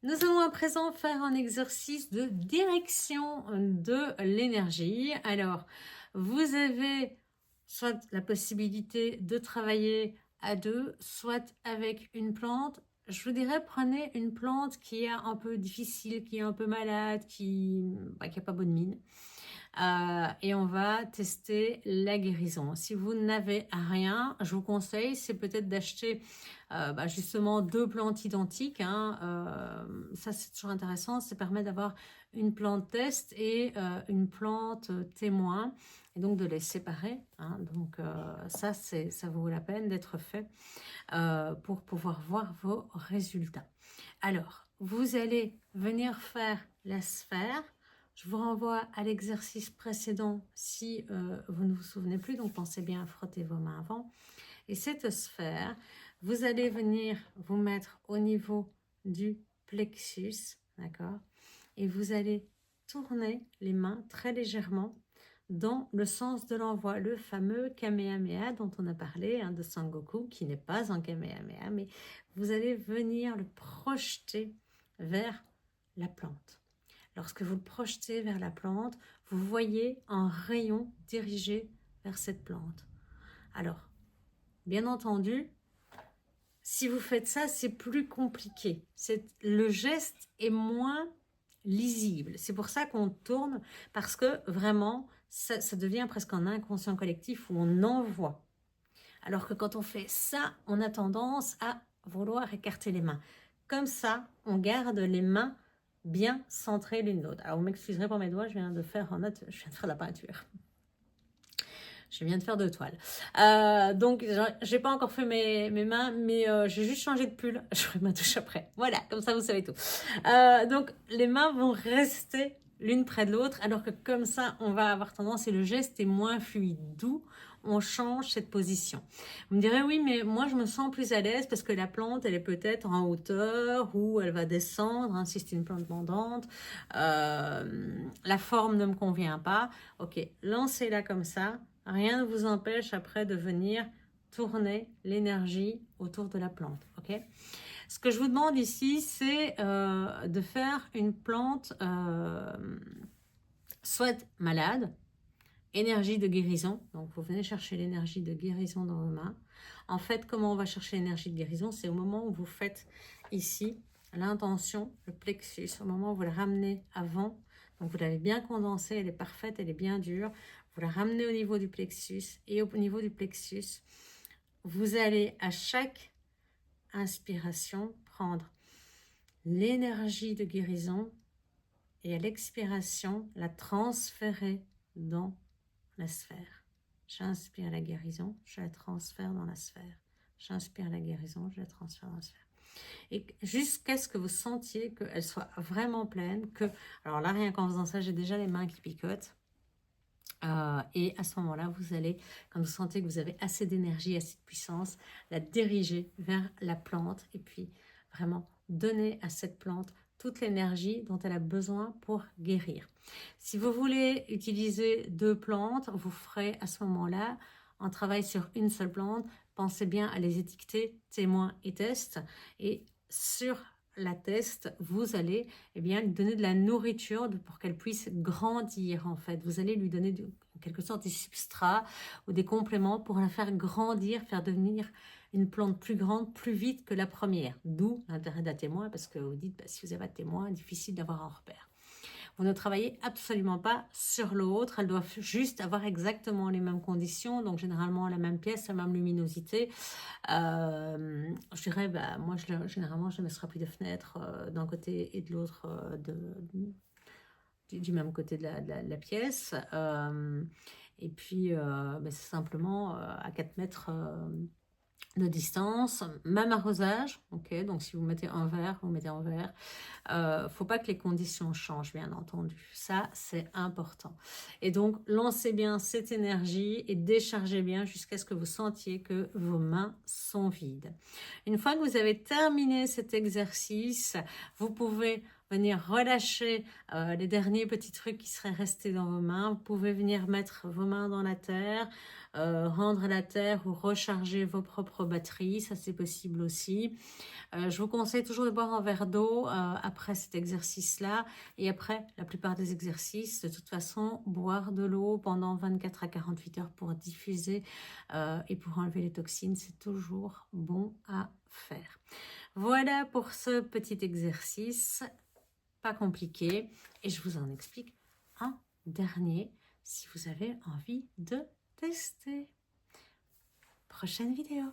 Nous allons à présent faire un exercice de direction de l'énergie. Alors, vous avez soit la possibilité de travailler à deux, soit avec une plante. Je vous dirais, prenez une plante qui est un peu difficile, qui est un peu malade, qui n'a pas bonne mine. Et on va tester la guérison. Si vous n'avez rien, je vous conseille, c'est peut-être d'acheter justement deux plantes identiques. Ça, c'est toujours intéressant. Ça permet d'avoir une plante test et une plante témoin. Et donc de les séparer. Donc ça vaut la peine d'être fait pour pouvoir voir vos résultats. Alors, vous allez venir faire la sphère. Je vous renvoie à l'exercice précédent si vous ne vous souvenez plus, donc pensez bien à frotter vos mains avant. Et cette sphère, vous allez venir vous mettre au niveau du plexus, d'accord? Et vous allez tourner les mains très légèrement dans le sens de l'envoi, le fameux Kamehameha dont on a parlé, de Sangoku, qui n'est pas un Kamehameha, mais vous allez venir le projeter vers la plante. Lorsque vous le projetez vers la plante, vous voyez un rayon dirigé vers cette plante. Alors, bien entendu, si vous faites ça, c'est plus compliqué. Le geste est moins lisible. C'est pour ça qu'on tourne, parce que vraiment, ça devient presque un inconscient collectif où on envoie. Alors que quand on fait ça, on a tendance à vouloir écarter les mains. Comme ça, on garde les mains bien centrées l'une l'autre. Alors, vous m'excuserez pour mes doigts, je viens de faire la peinture. Je viens de faire 2 toiles. Donc, j'ai pas encore fait mes mains, mais j'ai juste changé de pull. Je ferai ma touche après. Voilà, comme ça, vous savez tout. Donc, les mains vont rester l'une près de l'autre, alors que comme ça, on va avoir tendance, et le geste est moins fluide. D'où on change cette position. Vous me direz, oui, mais moi, je me sens plus à l'aise parce que la plante, elle est peut-être en hauteur ou elle va descendre, si c'est une plante pendante. La forme ne me convient pas. Ok, lancez-la comme ça. Rien ne vous empêche après de venir tourner l'énergie autour de la plante. Ok. Ce que je vous demande ici, c'est de faire une plante soit malade, énergie de guérison. Donc, vous venez chercher l'énergie de guérison dans vos mains. En fait, comment on va chercher l'énergie de guérison? C'est au moment où vous faites ici l'intention, le plexus, au moment où vous le ramenez avant. Donc, vous l'avez bien condensée, elle est parfaite, elle est bien dure. Vous la ramenez au niveau du plexus. Et au niveau du plexus, vous allez à chaque inspiration prendre l'énergie de guérison et à l'expiration, la transférer dans la sphère. J'inspire la guérison, je la transfère dans la sphère. J'inspire la guérison, je la transfère dans la sphère. Et jusqu'à ce que vous sentiez qu'elle soit vraiment pleine, alors là, rien qu'en faisant ça, j'ai déjà les mains qui picotent. Et à ce moment-là, vous allez, quand vous sentez que vous avez assez d'énergie, assez de puissance, la diriger vers la plante et puis vraiment donner à cette plante toute l'énergie dont elle a besoin pour guérir. Si vous voulez utiliser 2 plantes, vous ferez à ce moment-là un travail sur une seule plante. Pensez bien à les étiqueter témoin et test. Et sur la test, vous allez lui donner de la nourriture pour qu'elle puisse grandir en fait. Vous allez lui donner en quelque sorte des substrats ou des compléments pour la faire grandir, faire devenir une plante plus grande, plus vite que la première. D'où l'intérêt d'un témoin, parce que vous dites, si vous n'avez pas de témoin, difficile d'avoir un repère. Vous ne travaillez absolument pas sur l'autre, elles doivent juste avoir exactement les mêmes conditions, donc généralement la même pièce, la même luminosité. Je dirais, moi généralement je ne mettrai plus de fenêtres d'un côté et de l'autre du même côté de la pièce. Et puis c'est simplement à 4 mètres de distance, même arrosage, ok, donc si vous mettez un verre, vous mettez un verre. Faut pas que les conditions changent, bien entendu, ça c'est important. Et donc lancez bien cette énergie et déchargez bien jusqu'à ce que vous sentiez que vos mains sont vides. Une fois que vous avez terminé cet exercice, vous pouvez venir relâcher les derniers petits trucs qui seraient restés dans vos mains. Vous pouvez venir mettre vos mains dans la terre, rendre la terre ou recharger vos propres batteries, ça c'est possible aussi. Je vous conseille toujours de boire un verre d'eau après cet exercice-là et après la plupart des exercices. De toute façon, boire de l'eau pendant 24 à 48 heures pour diffuser et pour enlever les toxines, c'est toujours bon à faire. Voilà pour ce petit exercice, pas compliqué. Et je vous en explique un dernier si vous avez envie de tester. Prochaine vidéo.